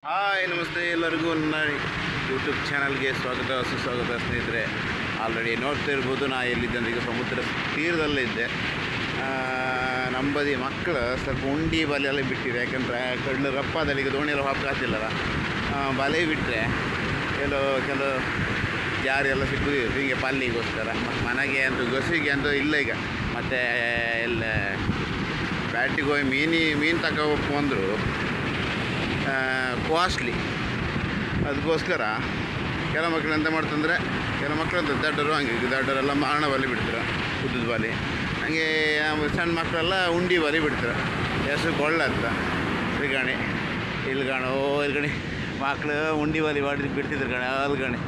Hi ನಮಸ್ತೆ ಎಲ್ಲರಿಗೂ ನನ್ನ ಯೂಟ್ಯೂಬ್ ಚಾನಲ್ಗೆ ಸ್ವಾಗತ ಸುಸ್ವಾಗತ ಸ್ನೇಹಿತರೆ. ಆಲ್ರೆಡಿ ನೋಡ್ತಾ ಇರ್ಬೋದು ನಾ ಎಲ್ಲಿದ್ದೆ ಈಗ ಸಮುದ್ರ ತೀರದಲ್ಲಿದ್ದೆ. ನಂಬದಿ ಮಕ್ಕಳು ಸ್ವಲ್ಪ ಉಂಡಿ ಬಲೆ ಎಲ್ಲ ಬಿಟ್ಟಿದೆ, ಯಾಕಂದರೆ ಕಳ್ಳು ರಪ್ಪದಲ್ಲಿ ಈಗ ದೋಣಿಯೆಲ್ಲ ಹಾಕಾತಿಲ್ಲಲ್ಲ, ಬಲೆ ಬಿಟ್ಟರೆ ಕೆಲವು ಜಾರಿ ಎಲ್ಲ ಸಿಕ್ಕುದು ಹೀಗೆ ಪಲ್ಲಿಗೋಸ್ಕರ. ಮತ್ತು ಮನೆಗೆ ಅಂತೂ ಗೊಸಿಗೆ ಅಂತೂ ಇಲ್ಲ ಈಗ. ಮತ್ತು ಎಲ್ಲ ಬ್ಯಾಟಿಗೆ ಹೋಗಿ ಮೀನು ತಗೋಬೇಕು ಅಂದರು ಕಾಸ್ಟ್ಲಿ. ಅದಕ್ಕೋಸ್ಕರ ಕೆಲವು ಮಕ್ಕಳು ಎಂತ ಮಾಡ್ತಂದರೆ, ಕೆಲವು ಮಕ್ಕಳು ಅಂತ ದೊಡ್ಡರು ಹಂಗೆ ದೊಡ್ಡರೆಲ್ಲ ಮಾರಣ ಬಲಿ ಬಿಡ್ತಾರೆ, ಉದ್ದದ ಬಲಿ. ಹಾಗೆ ಸಣ್ಣ ಮಕ್ಕಳೆಲ್ಲ ಉಂಡಿ ಬಲಿ ಬಿಡ್ತಾರೆ. ಹೆಸರು ಕೊಳ್ಳತ್ತ ಇಲ್ಗಣಿ ಇಲ್ಗಣಿ ಮಕ್ಕಳು ಉಂಡಿ ಬಲಿ ಮಾಡಿ ಬಿಡ್ತಿದ್ರು ಗಣಿ ಅಲ್ಗಣಿ.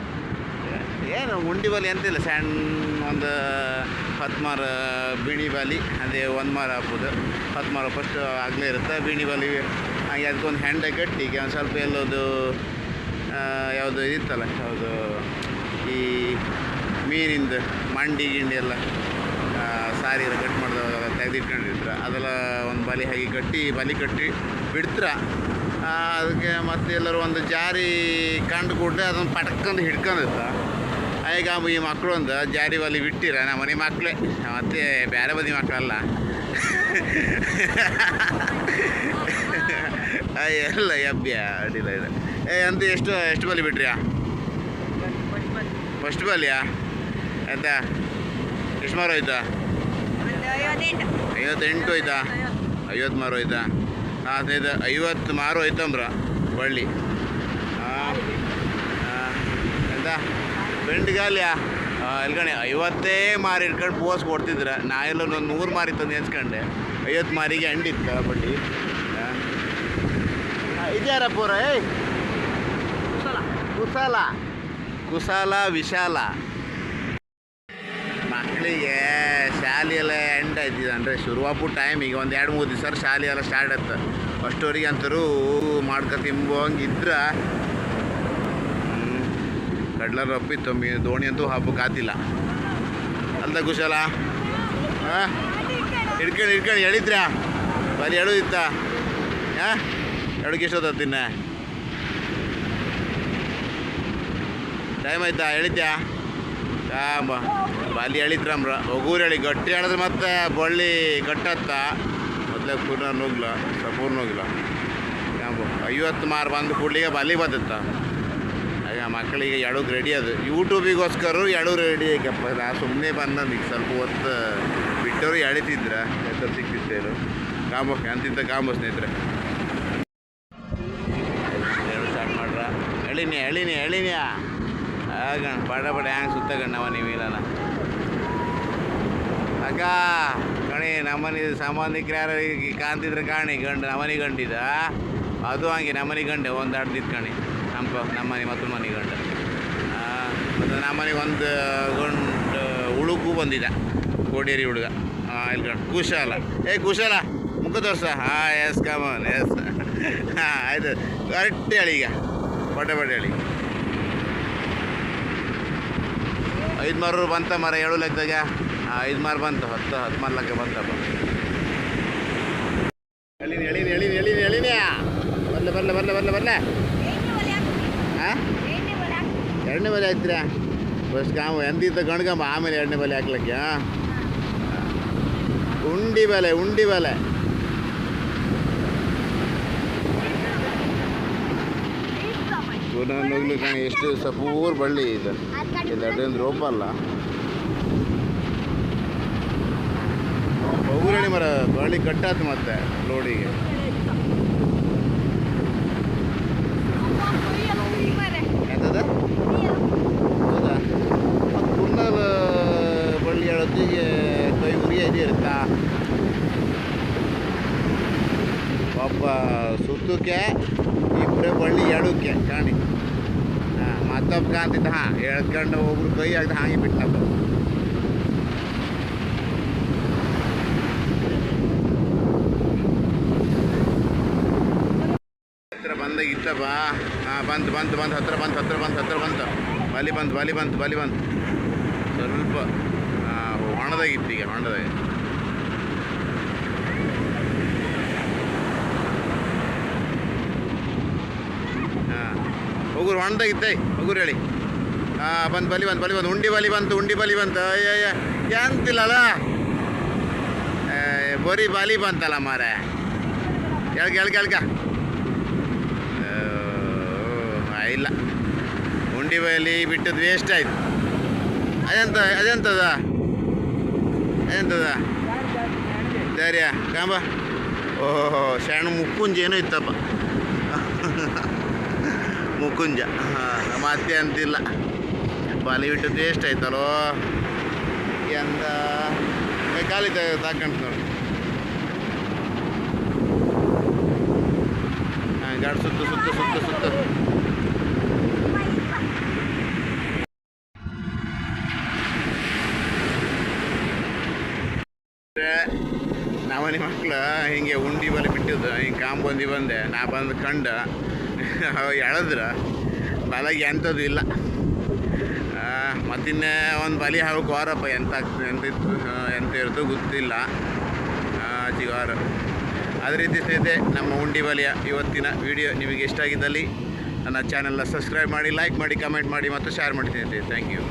ಏನು ಉಂಡಿ ಬಲಿ ಅಂತಿಲ್ಲ, ಸಣ್ಣ ಒಂದು 10 ಮಾರ ಬಿಣಿ ಬಲಿ, ಅದೇ 1 ಮಾರ ಹಾಕೋದು. 10 ಮಾರ ಫಸ್ಟ್ ಆಗಲೇ ಇರುತ್ತೆ ಬಿಣಿ ಬಲಿ. ಹಾಗೆ ಅದಕ್ಕೊಂದು ಹೆಂಡೆ ಕಟ್ಟಿ ಒಂದು ಸ್ವಲ್ಪ ಎಲ್ಲೋದು ಯಾವುದು ಇತ್ತಲ್ಲ, ಯಾವುದು ಈ ಮೀನಿಂದ ಮಂಡಿ ಗಿಂಡಿ ಎಲ್ಲ ಸಾರಿ ಎಲ್ಲ ಕಟ್ ಮಾಡಿದವಾಗ ತೆಗೆದಿಟ್ಕೊಂಡಿರ್ತಾರೆ, ಅದೆಲ್ಲ ಒಂದು ಬಲಿ ಕಟ್ಟಿ ಬಿಡ್ತಾರೆ. ಅದಕ್ಕೆ ಮತ್ತೆ ಎಲ್ಲರೂ ಒಂದು ಜಾರಿ ಕಂಡು ಕೊಟ್ಟರೆ ಅದನ್ನು ಪಟಕ್ಕಂದು ಹಿಡ್ಕೊಂಡಿರ್ತ. ಈಗ ಈ ಮಕ್ಕಳು ಒಂದು ಜಾರಿ ಬಲಿ ಬಿಟ್ಟಿರ ನಮ್ಮ ಮನೆ ಮಕ್ಕಳೇ, ಮತ್ತು ಬೇರೆ ಬದಿ ಮಕ್ಕಳಲ್ಲ. ಎಲ್ಲ ಎಬ್ಬ್ಯ ಅಡ್ಡಿಲ್ಲ ಇದೆ. ಅಂತ ಎಷ್ಟು ಬಲಿ ಬಿಟ್ರಿಯಾ? ಫಸ್ಟ್ ಬಲಿಯಾ? ಆಯ್ತಾ? ಎಷ್ಟು ಮಾರು ಹೋಯ್ತಾ? 58 ಹೋಯ್ತಾ? 50 ಮಾರು ಹೋಯ್ತಾ? ಹಾಂ ಸ್ನೇಹಿತ, 50 ಮಾರು ಹೋಯ್ತಂಬ್ರ ಬಳ್ಳಿ. ಎಂತ ಬೆಂಡ್ಗಾಲಿಯಾ? ಎಲ್ಗಣೆ 50 ಮಾರಿ ಇಟ್ಕೊಂಡು ಪೋಸ್ ಕೊಡ್ತಿದ್ರ. ನಾ ಎಲ್ಲ ಒಂದು 100 ಮಾರಿ ತಂದು ನೆನ್ಸ್ಕೊಂಡೆ. 50 ಮಾರಿಗೆ ಅಂಡಿತ್ತ ಬಳ್ಳಿ. ಇದ್ಯಾರಪ್ಪರ? ಕುಶಾಲ ವಿಶಾಲ ಮಕ್ಕಳಿಗೆ ಶಾಲೆಯೆಲ್ಲ ಎಂಡ್ ಆಯ್ತಿದೆ ಅಂದರೆ ಶುರುವಾಪು ಟೈಮ್. ಈಗ ಒಂದು 2-3 ದಿವಸ ಶಾಲೆ ಎಲ್ಲ ಸ್ಟಾರ್ಟ್ ಆಯ್ತು. ಅಷ್ಟೋರಿಗೆ ಅಂತರೂ ಮಾಡ್ಕೊ ತಿಂಬೋಂಗಿದ್ರೆ ಕಡ್ಲರ್ ರಪ್ಪಿತ್ತು. ದೋಣಿ ಅಂತೂ ಹಬ್ಬಕ್ಕೆ ಆತಿಲ್ಲ ಅಲ್ದ ಕುಶಾಲ? ಹಾಂ ಹಿಡ್ಕೊಂಡು ಹೇಳಿದ್ರಾ? ಬರೀ ಹೇಳೋದಿತ್ತ? ಹಾಂ ಎಡಕ್ಕೆ ಎಷ್ಟೊತ್ತ ತಿನ್ನ ಟೈಮ್ ಆಯ್ತಾ? ಹೇಳಿದ್ಯಾ? ಬಾಲಿ ಹೇಳಿದ್ರಮ್ರ ಒಗೂರು ಹೇಳಿ ಗಟ್ಟಿ ಹೇಳಿದ್ರೆ ಮತ್ತೆ ಬಳ್ಳಿ ಕಟ್ಟತ್ತ. ಮೊದಲೇ ಪೂರ್ಣ ನುಗ್ಲ ಪೂರ್ಣ ಹೋಗಿಲ್ಲ. 50 ಮಾರು ಬಂದು ಕೂಡ್ಲಿಗೆ ಬಲಿ ಬದತ್ತ. ಈಗ ಮಕ್ಕಳಿಗೆ ಎಡಕ್ಕೆ ರೆಡಿ ಅದು ಯೂಟ್ಯೂಬಿಗೋಸ್ಕರ ಎಡು ರೆಡಿ ಆಗಪ್ಪ. ನಾ ಸುಮ್ಮನೆ ಬಂದಂದು ಈಗ ಸ್ವಲ್ಪ ಹೊತ್ತು ಬಿಟ್ಟವರು ಎಳಿತಿದ್ರ ಹೆಸರು ಸಿಕ್ಕಿದ್ದೇರು ಕಾಂಬೋ ಅಂತಿದ್ದ ಕಾಂಬೋ ಸ್ನೇಹಿತರೆ. ಸ್ಟಾರ್ಟ್ ಮಾಡ್ರ ಎಳಿನಿಯಾ ಆಗ ಪಡ ಹ್ಯಾಂಗೆ ಸುತ್ತಗಣ್ಣವ ನೀವಿಲ್ಲ ಅಕ್ಕ ಕಣಿ ನಮ್ಮನೆ ಸಂಬಂಧಿಕರು ಯಾರು ಕಾಣ್ತಿದ್ರೆ ಕಾಣಿ ಗಂಡು ನಮ್ಮನೆ ಗಂಡಿದ ಅದು ಹಂಗೆ ನಮ್ಮನೆ ಗಂಡೆ ಒಂದು ಅಡ್ದಿದ್ದು ಕಣಿ ನಮ್ಮನೆ ಮತ್ತು ಮನೆ ಗಂಡ. ಮತ್ತು ನಮ್ಮನೆಗೆ ಒಂದು ಗಂಡು ಹುಳುಕು ಬಂದಿದ್ದ ಕೋಡೇರಿ ಹುಡುಗ. ಇಲ್ಲಿ ಗಂಡು ಕುಶಾಲ ಮುಖ ತೋರ್ಸ. ಹಾಂ ಎಸ್ ಕಮನ್ ಎಸ್. ಹಾಂ ಆಯ್ತು ಕರೆಕ್ಟ್ ಹೇಳಿ. ಈಗ ಬಡ್ಡೆ ಹೇಳಿ 5 ಮಾರು ಬಂತ ಮರ 7 ಲೆಕ್ಕದಾಗ. 5 ಮಾರು ಬಂತು. 10 ಮಾರು ಲೆಕ್ಕ ಬಂತಪ್ಪ. ಎಳಿನಿಯಾ ಬರ್ಲೆ ಹಾಂ 2ನೇ ಬಲೆ ಹಾಕ್ತೀರಾ? ಫಸ್ಟ್ ಕಾಮ ಎಂದಿದ್ದ ಗಣ್ಗಂಬ, ಆಮೇಲೆ 2ನೇ ಬಲೆ ಹಾಕ್ಲಿಕ್ಕೆ. ಹಾಂ ಉಂಡಿ ಬಲೆ ಪುನಃ ನುಗ್ಲು ಕಾಣಿ. ಎಷ್ಟು ಸಪೂರ್ ಬಳ್ಳಿ ಇದೆ. ಇದೊಂದು ರೋಪಲ್ಲ ಒಗುರಣಿ ಮರ ಬಳ್ಳಿ ಕಟ್ಟಾತು ಮತ್ತೆ ಲೋಡಿಗೆ. ಎಂತದ ಹೌದಾ? ಕುಂದಲ್ ಬಳ್ಳಿ ಹೊತ್ತಿಗೆ ಕೈ ಉರಿ ಇರುತ್ತಾ ಪಾಪ ಸುತ್ತಕ್ಕೆ ಇಬ್ಬರೇ ಬಳ್ಳಿ ಎಡಕ್ಕೆ ಕಾಣಿ. ಹಾಂ ಮತ್ತೊಬ್ಬ ಕಾಣ್ತಿದ್ದ. ಹಾಂ ಎಳ್ಕೊಂಡು ಒಬ್ರು ಕೈ ಆಗ್ದ ಹಾಗೆ ಬಿಟ್ಟಪ್ಪ. ಹತ್ರ ಬಂದಾಗಿತ್ತಪ್ಪ. ಹಾಂ ಬಂತು ಹತ್ರ ಬಂತು ಬಲಿ ಬಂತು ಸ್ವಲ್ಪ ಹೊಣದಾಗಿತ್ತು. ಈಗ ಹೊಣದಾಗ ಉಗುರು ಹೊಣ್ದಾಗಿತ್ತೆ ಉಗುರು ಹೇಳಿ ಬಂದು ಬಲಿ ಬಂದು ಉಂಡಿ ಬಲಿ ಬಂತು ಅಯ್ಯಯ್ಯ ಎಂತಿಲ್ಲಲ್ಲ ಬರೀ ಬಲಿ ಬಂತಲ್ಲ ಮಾರೆ ಕೇಳ್ಕ ಇಲ್ಲ ಉಂಡಿ ಬಲಿ ಬಿಟ್ಟದ್ದು ವೇಸ್ಟ್ ಆಯ್ತು ಅದೆಂತದ ಧೈರ್ಯ ಕಾಂಬ ಓಹೋ ಸಣ್ಣ ಮುಕ್ಕುಂಜ ಏನೋ ಇತ್ತಪ್ಪ ಮುಕ್ಕುಂಜ ಮತ್ತೆ ಅಂತಿಲ್ಲ ಬಾಲಿ ಬಿಟ್ಟದ್ದು ವೇಸ್ಟ್ ಆಯ್ತಲ್ಲೋ ಎಂತ ಖಾಲಿ ತಾಕಂತ ನೋಡಿ ಗಾಡಿ ಸುತ್ತ ನಮ್ಮನೆ ಮಕ್ಳು ಹಿಂಗೆ ಉಂಡಿ ಬಲಿ ಬಿಟ್ಟಿದ್ದು ಹಿಂಗೆ ಕಾಂಬಂದಿ ಬಂದೆ ನಾ ಬಂದು ಕಂಡು ಎಳೆದ್ರ ಬಲಗೆ ಎಂಥದ್ದು ಇಲ್ಲ ಮತ್ತಿನ್ನೇ ಒಂದು ಬಲಿ ಹಾಕೋಕೆ ವಾರಪ್ಪ ಎಂತ ಇರುತ್ತೋ ಗೊತ್ತಿಲ್ಲ ಚಿಗಾರ ಅದೇ ರೀತಿ ಸ್ನೇಹಿತರೆ ನಮ್ಮ ಉಂಡಿ ಬಲಿಯ ಇವತ್ತಿನ ವಿಡಿಯೋ ನಿಮಗೆ ಇಷ್ಟ ಆಗಿದ್ದಲ್ಲಿ ನನ್ನ ಚಾನೆಲ್ನ ಸಬ್ಸ್ಕ್ರೈಬ್ ಮಾಡಿ ಲೈಕ್ ಮಾಡಿ ಕಮೆಂಟ್ ಮಾಡಿ ಮತ್ತು ಶೇರ್ ಮಾಡಿ ಸ್ನೇಹಿತರೆ ಥ್ಯಾಂಕ್ ಯು.